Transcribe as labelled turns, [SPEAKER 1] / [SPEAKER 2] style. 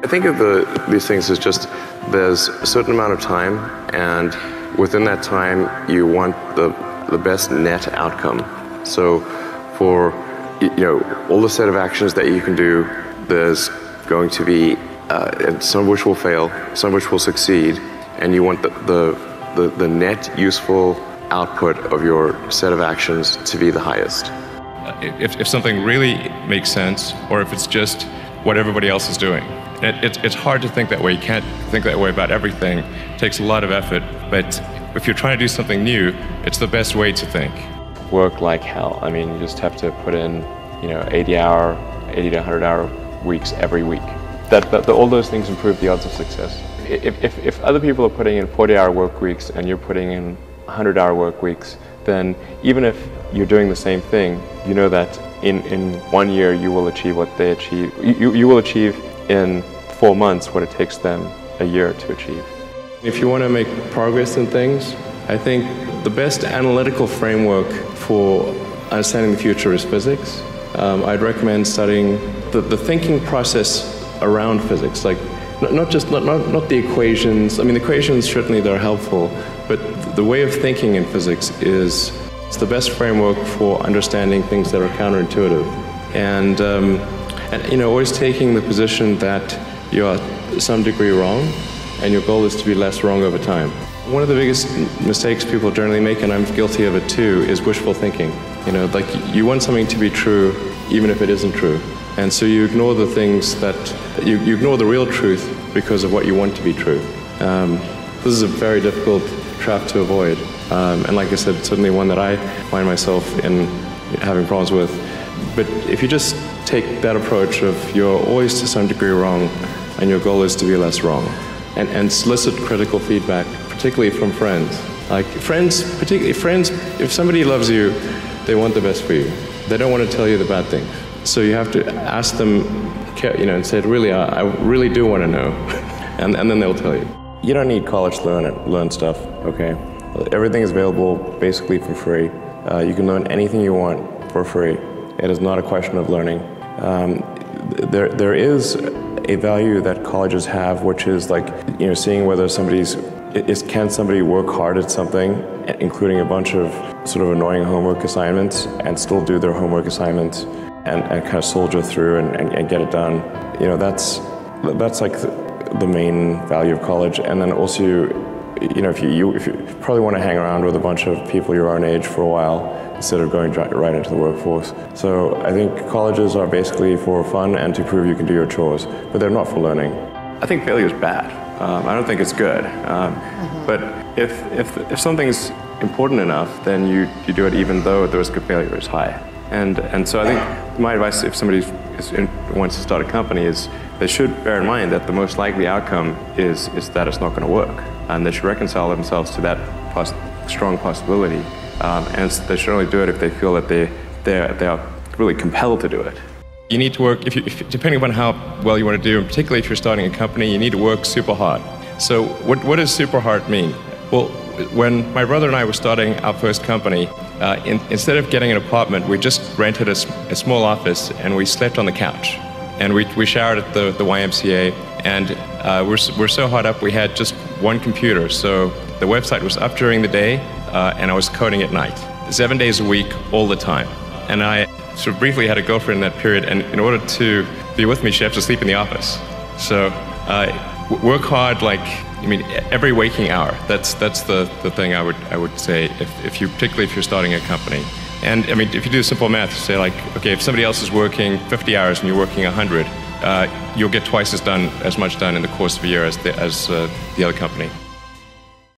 [SPEAKER 1] I think of these things as just there's a certain amount of time, and within that time you want the best net outcome. So for all the set of actions that you can do, there's going to be some of which will fail, some of which will succeed, and you want the net useful output of your set of actions to be the highest.
[SPEAKER 2] If something really makes sense, or if it's just what everybody else is doing. It's hard to think that way. You can't think that way about everything. It takes a lot of effort, but if you're trying to do something new, it's the best way to think.
[SPEAKER 3] Work like hell. I mean, you just have to put in 80 to 100-hour weeks every week. All those things improve the odds of success. If other people are putting in 40-hour work weeks and you're putting in 100-hour work weeks, then even if you're doing the same thing, you know that in 1 year you will achieve what they achieve. You will achieve in 4 months what it takes them a year to achieve.
[SPEAKER 4] If you want to make progress in things, I think the best analytical framework for understanding the future is physics. I'd recommend studying the thinking process around physics, like not the equations. I mean, the equations certainly they're helpful, but the way of thinking in physics is the best framework for understanding things that are counterintuitive, and always taking the position that you are to some degree wrong, and your goal is to be less wrong over time. One of the biggest mistakes people generally make, and I'm guilty of it too, is wishful thinking. Like you want something to be true even if it isn't true. And so you ignore the things you ignore the real truth because of what you want to be true. This is a very difficult trap to avoid. And like I said, it's certainly one that I find myself in having problems with. But if you just take that approach of you're always to some degree wrong and your goal is to be less wrong, and solicit critical feedback, particularly from friends. Like particularly friends, if somebody loves you, they want the best for you. They don't want to tell you the bad things. So you have to ask them, and say, really, I really do want to know. and then they'll tell you. You don't need college to learn stuff, okay? Everything is available basically for free. You can learn anything you want for free. It is not a question of learning. There is a value that colleges have, which is like, seeing whether can somebody work hard at something, including a bunch of sort of annoying homework assignments, and still do their homework assignments and kind of soldier through and get it done. That's like the main value of college. And then also, if you probably want to hang around with a bunch of people your own age for a while instead of going right into the workforce. So I think colleges are basically for fun and to prove you can do your chores, but they're not for learning. I think failure is bad. I don't think it's good. But if something's important enough, then you do it even though the risk of failure is high. And so I think my advice, if somebody wants to start a company, is they should bear in mind that the most likely outcome is that it's not going to work. And they should reconcile themselves to that strong possibility. And they should only do it if they feel that they are really compelled to do it.
[SPEAKER 2] You need to work, depending upon how well you want to do, and particularly if you're starting a company, you need to work super hard. So what does super hard mean? Well, when my brother and I were starting our first company, instead of getting an apartment, we just rented a small office and we slept on the couch. And we showered at the YMCA, and we're so hot up we had just one computer. So the website was up during the day, and I was coding at night, 7 days a week, all the time. And I sort of briefly had a girlfriend in that period, and in order to be with me, she had to sleep in the office. So work hard, every waking hour. That's the thing I would say, particularly if you're starting a company. And I mean, if you do simple math, say okay, if somebody else is working 50 hours and you're working 100, you'll get twice as much done in the course of a year as the other company.